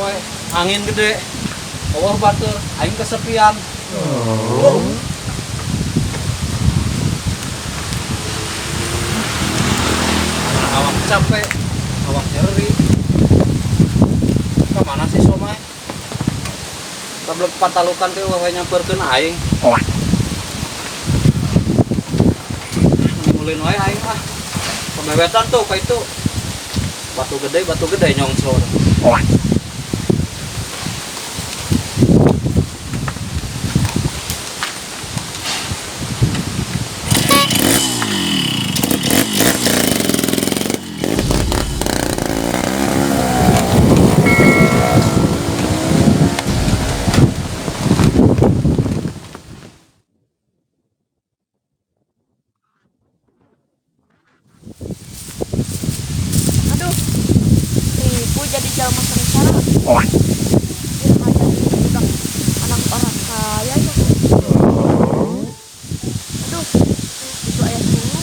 poe angin gede. Bawah batur, aing kesepian. Awak capek, awak nyeri. Kemana sih somai? Tablet patalukan teh wae nyamperkeun aing. Mulin wae aing ah. Pemewetan tuh ka itu. Batu gede nyongsor. Aduh, ibu jadi jalma sengsara. Dia ngajak budak anak orang kaya ya. Aduh, itu ayah dulu.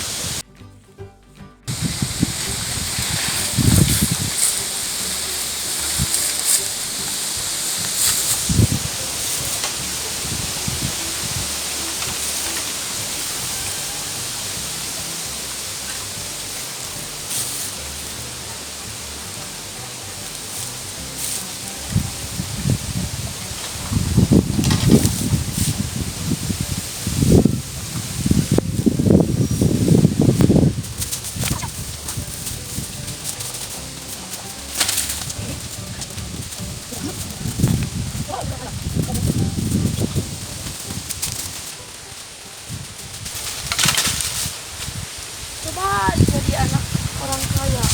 Coba jadi anak orang kaya.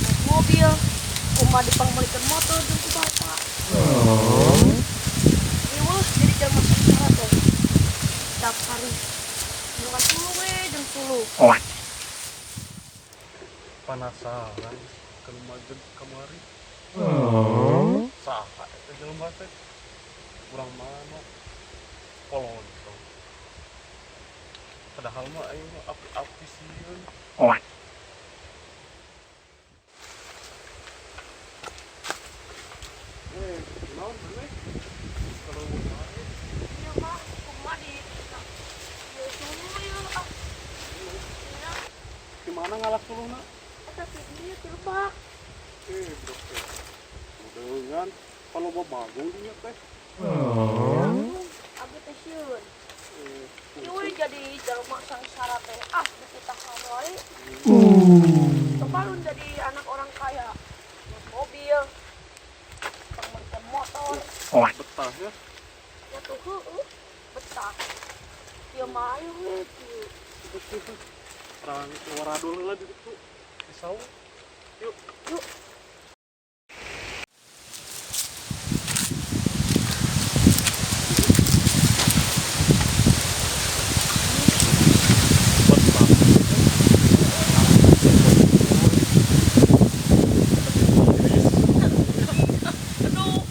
Naik mobil, rumah dipangmelikan motor dan ku bapak. Iwes jadi jalma sengsara tuh. Setiap hari. Nunggu sulu dan sulu. Penasaran ke rumah kemari saha eta jelema teh kurang mana polonco padahal mah aing mah api-api sieun naon bener kalau kemari Iya mah, rumah di ya sulu ya. Iya, gimana ngalah suluna tapi dia tilbak. bro mudah kalau mau bangun dia teh Abi teh sieun. Ieu jadi jalma sengsara teh ah dipitahan wae. Kebalun jadi anak orang kaya. Naik mobil, pangmelikan motor. betah ya Ya tuh heueuh, betah. Ieu mah aya we kieu. terang keluar adol lah di situ pisau yuk Yuk, aduh,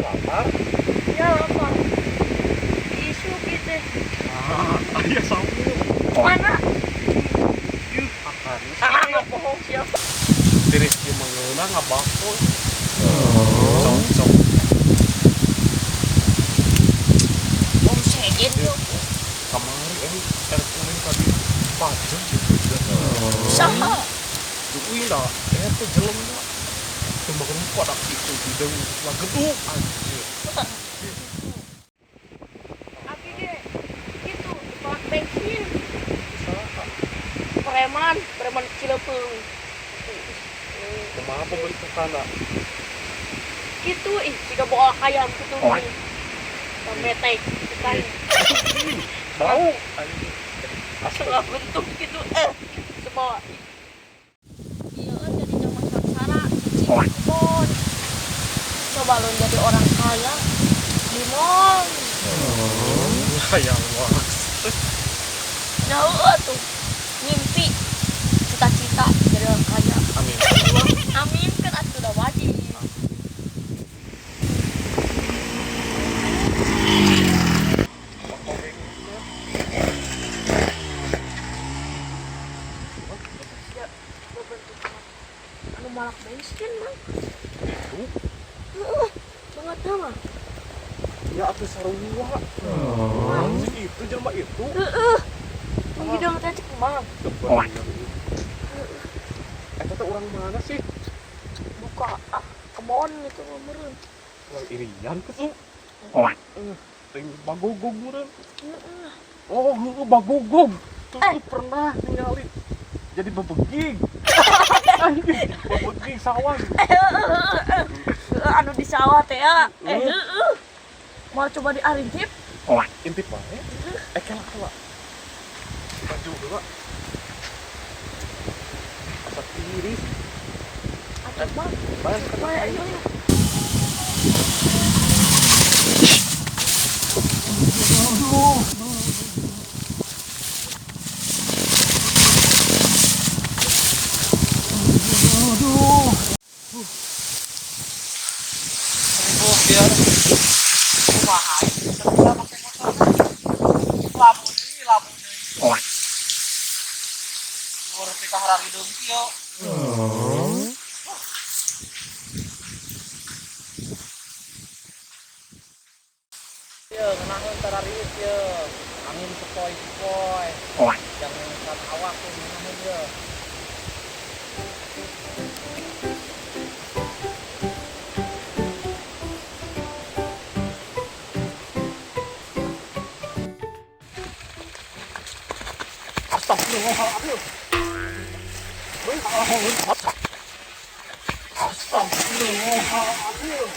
lapar ya lapar. Isu gitu. ayah sapu Mana? yuk akan Ah, bohong siapa? tiris dia mengeuna ngabako cocok Om Segin tuh. kamari air kuning tadi pajeng Saha? tuh dah teh jelemna cuma kan kodak itu bidang gedung anjir Abi ge. Gitu, tolak bensin. saha Preman Cilepeung. kumaha pembentukanna Gitu ih, jika bawa ayam gitu nih. Metek, kain. bau anjir Setengah bentuk gitu sebawa. Iya kan jadi zaman sengsara kebon. Coba lo jadi orang kaya di mall. yang waks Nah tuh mimpi cita-cita jadi orang kaya. amin Amin kan atuh udah wajib. Ya, berbentuk anu malak deui. itu sarua. Itu jelema itu. Menghidang teh cek mah. Eta teh urang mana sih? Buka kebon gitu meureun. Urang irian ke tuh. Ting bagogog meureun. Oh, heueuh bagogog. Tuh pernah ningali. Jadi bebeging. Anjing, bebeging sawah. Anu di sawah teh ya. Mau coba diarintip? Intip wae. Kela. Baju heula. Asa tiris. Atuh mah. Bae Bae ayo. Biar labu deui. Nur pika harari deung kieu. Ieu ngeunahkeun tararit ieu. Angin sepoi-sepoi. Yang kan awak tuh ngeunahkeun ieu. Astagfirullahaladzim. Astagfirullahaladzim.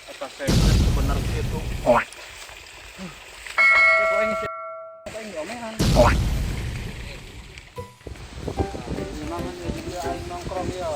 Kata saya benar gitu. Kok ini sih? Kok ini omehan? Memang juga aing nongkrong ya.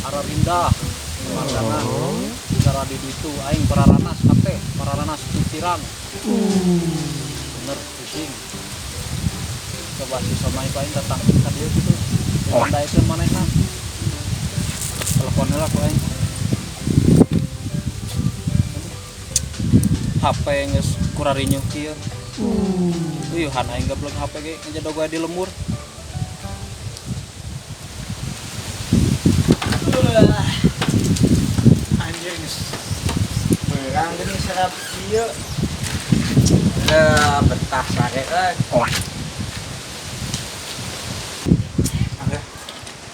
Ararinda pemandangan cara di ditu aing pararanas kabeh pararanas pikiran bener pusing coba si somai paling datang ka dieu gitu dipandaikeun manehna telepon heula ku aing HP geus kurarinyuh kieu han aing gablek HP ge ngejadog wae di lembur. Anjing berang gini serap ieu betah sare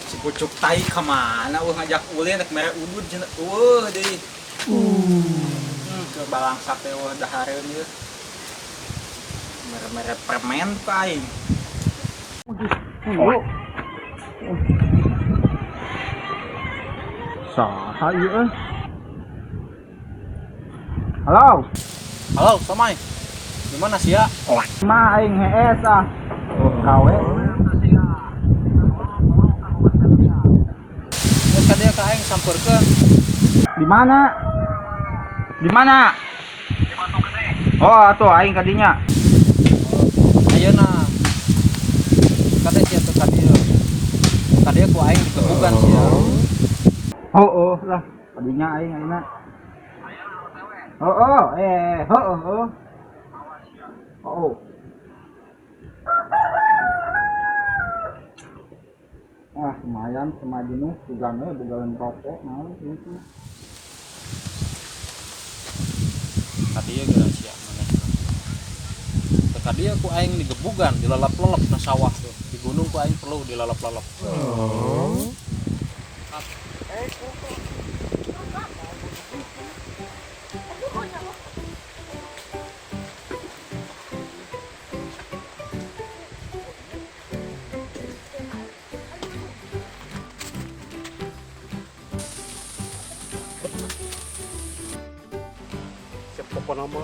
si pucuk tai kemana ngajak ulin rek mere udud cenah deui ke balangsa teh dahareun ieu mere permen ka aing Saha ieu? Halo. halo somai gimana sih ya Mah aing hees ah. Kawe. terus ka dieu ka aing sampeurkeun Di mana? Di mana? Oh, atuh aing ka dinya. ayeuna kade sia teh ka dieu ku aing dikebugan sia Oh lah, kadinya aing ayeuna. Oh. Ah, lumayan semajinu tugangnya begalan rokok naon gitu. ka dieu geus sia maneh teh ka dieu ku aing digebugan dilalap-lalap na sawah tuh di gunung ku aing perlu dilalap-lalap Apa nama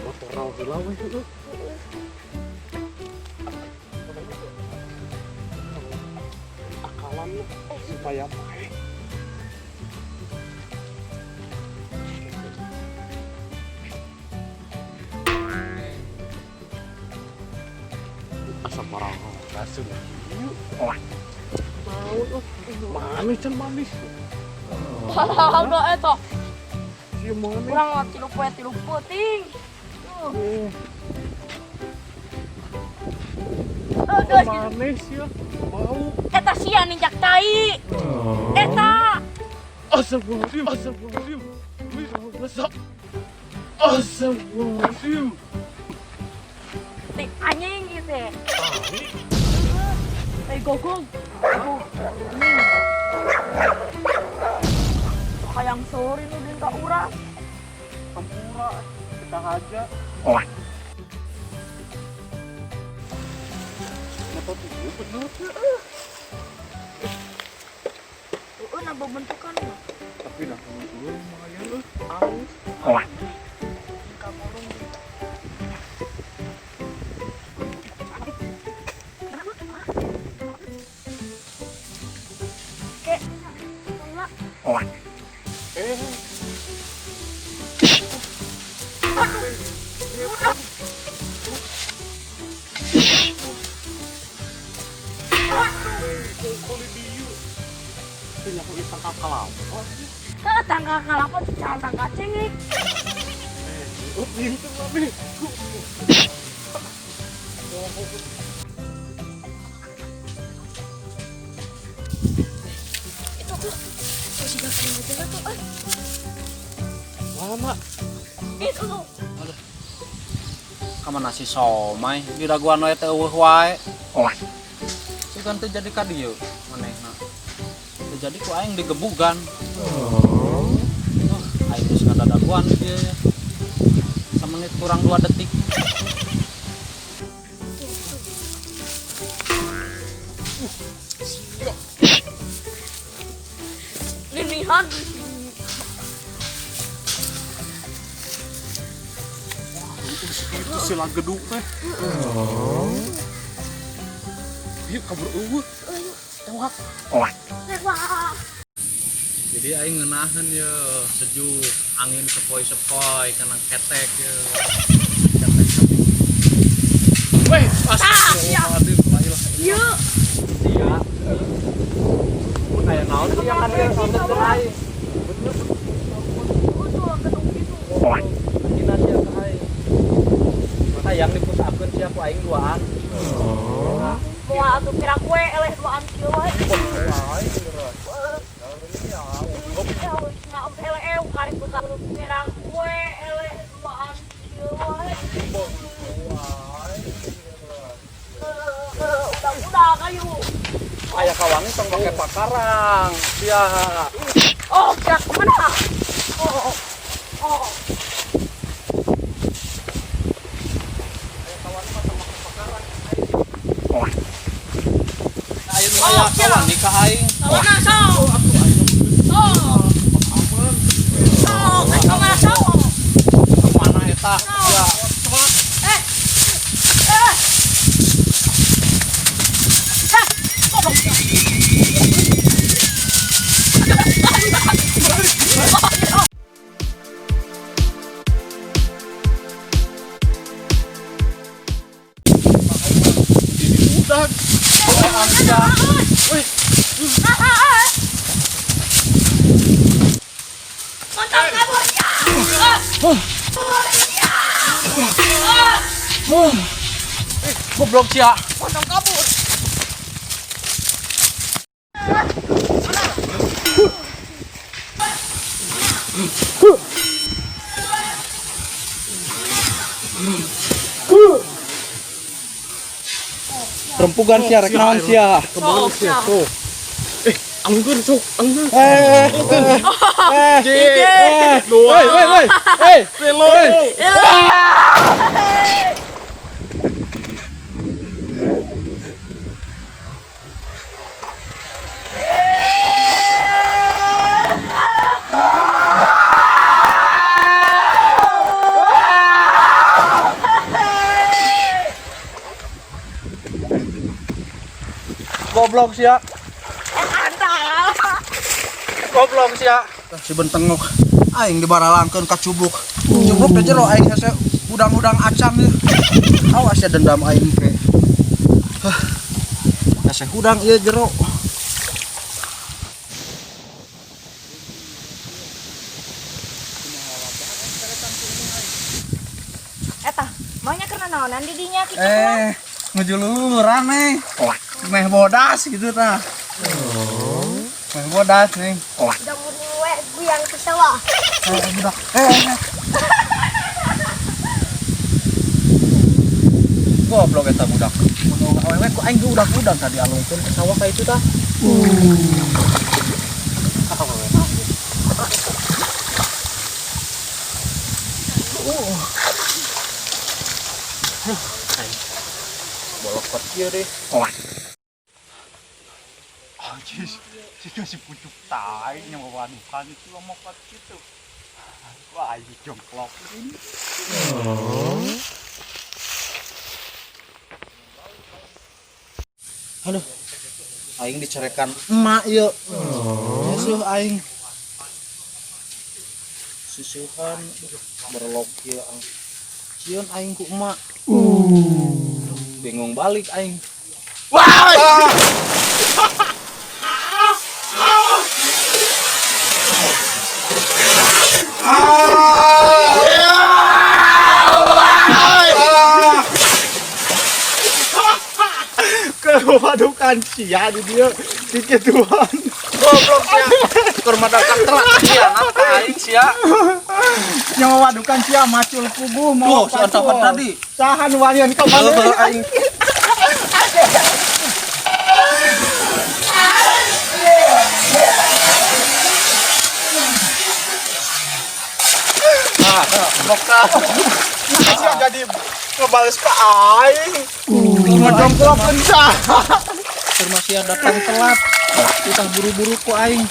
motor rawa heula we heueuh. Akalan supaya baik. Asam marang rasul. Manis can manis. Harga eta. Si manis. Kurang 3 ting. Guys, Manis ya. Mau. eta sia ninjak tai. Eta. Astagfirullahaladzim. Wih, besar. Astagfirullahaladzim. Tik anjing gitu. Gogong. Hayang sore nu din ka urang. Ampura. Kita aja. Motor itu bener. Nambah bentukan. Tapi nak dulu lumayan loh. Aus. Kamulung. Tangga kalapa jangan tangga cengik. Itu mami. Itu tuh masih gak jalan tuh. Lama. Itu tuh. Kamu nasi somai di raguan wae teh eueuh wae. Sugan teu jadi ka dieu manehna. Teu jadi ku aing digebugan. Aing geus ngadadaguan ieu. Samenit kurang 2 detik. Linihan. Itu sila gedung teh. Yuk kabur eueuh. Tewak. Jadi aing ngeunaheun ye sejuk angin sepoi-sepoi kana ketek ye. Ketek. Weh, astagfirullahaladzim. Iya. Iya. Mun aya naon sih yang kan sambut ke aing. Betul gedung itu. Gina sia ka aing. Hayang dipusapkeun sia ku aing duaan. Moal atuh pirang kue eleh duaan kieu wae. Udah kayu. Aya kawangi tong pake pakarang. Sia. Oh, jak kemana? Oh. Ayo aya kawan nikah aing. Kemana saw? Kemana saw? Mana eta? Ya. udah. Mantap kabur ya. Goblok sia. Mantap kabur. Rempugan sia rek naon sia. Kemana sih tuh? Anggur sok, anggur. Goblok sia. Mantap. Goblok sia. Si bentengok aing dibaralangkeun ka cubuk. Cubuk teh jero aing hese udang-udang acang ieu. Awas ya dendam aing ke. Hese udang ieu jero. Eta, maunya karena naonan di dinya kitu. Ngejuluran nih. Meh bodas gitu tah. Meh bodas nih. Udah murni we guyang ke sawah. Budak. Goblok eta budak. Mun awewe ku aing udah tadi alungkeun ke sawah ka itu tah. Bolok ieu deh. Anjis, si pucuk tai nyawadukan itu mau kat kitu. Wah, ini jongklok ini. Aduh. Aing dicerekan emak ieu. Yasuh aing. Sisuhan berlok ieu. Cieun aing ku emak. Bingung balik aing. Wah! Kewadukan sia di dia dikituan. Goblok sia. Keur madakan telat sia napa aing sia. Nyawadukan sia macul puguh mau pacul tadi. Sahan walian ka mana aing. Sia jadi ngebales ka aing. Ngejongklokeun sah. Masih datang telat. Kita buru-buru ku aing.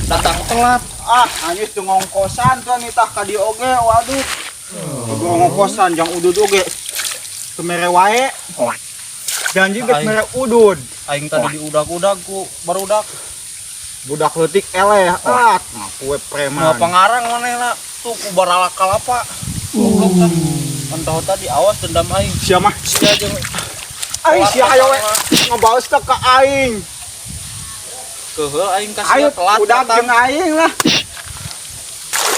Datang telat. Anyis teu ngongkosan kan itah ka dieu oge. Waduh. Ngongkosan jang udud oge. Kemere wae. Janji geus mere udud. Aing tadi diudag-udag ku barudak. Budak leutik eleh. Ngaku we preman. Pangarang manehna tuh ku baralak kalapa. Goblok tah. Antau tadi awas dendam aing. Sia mah. Sia jeung aing sia aya we ngebales teh ka aing. Keheul aing ka sia telat. Udah jeung aing lah.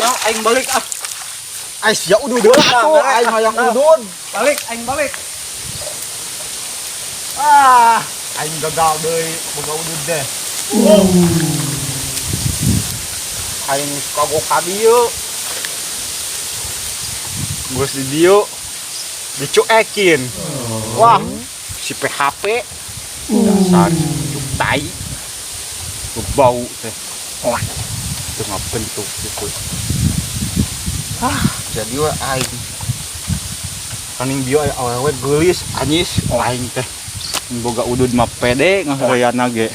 Nah, aing balik ah. Ai sia udud heula atuh aing hayang udud. Balik aing balik. Aing gagal deui boga udud deh. Aing kagok ka dieu. Geus di dieu dicuekin. Wah, si PHP dasar pucuk tai. Bau teh. Teu ngabentuk kitu. Jadi we aing. Kaning bieu awewe geulis anyis aing teh. Boga udud mah pede ngaheureuyana ge.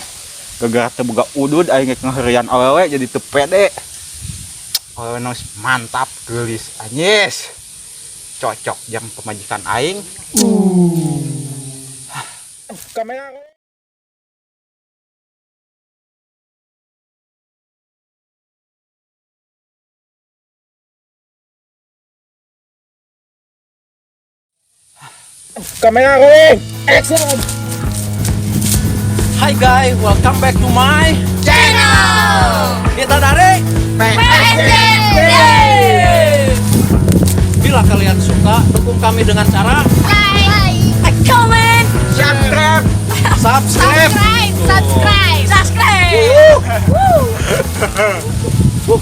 Gara-gara teu boga udud aing ngaheureuyaan awewe jadi teu pede. Awewe nos mantap geulis anyis. Cocok jang pemajikan aing. Kamera rolling. Action. Hi guys, welcome back to my Channel. Kita dari PSDD. Bila kalian suka, dukung kami dengan cara Like, comment, subscribe. subscribe. Woo.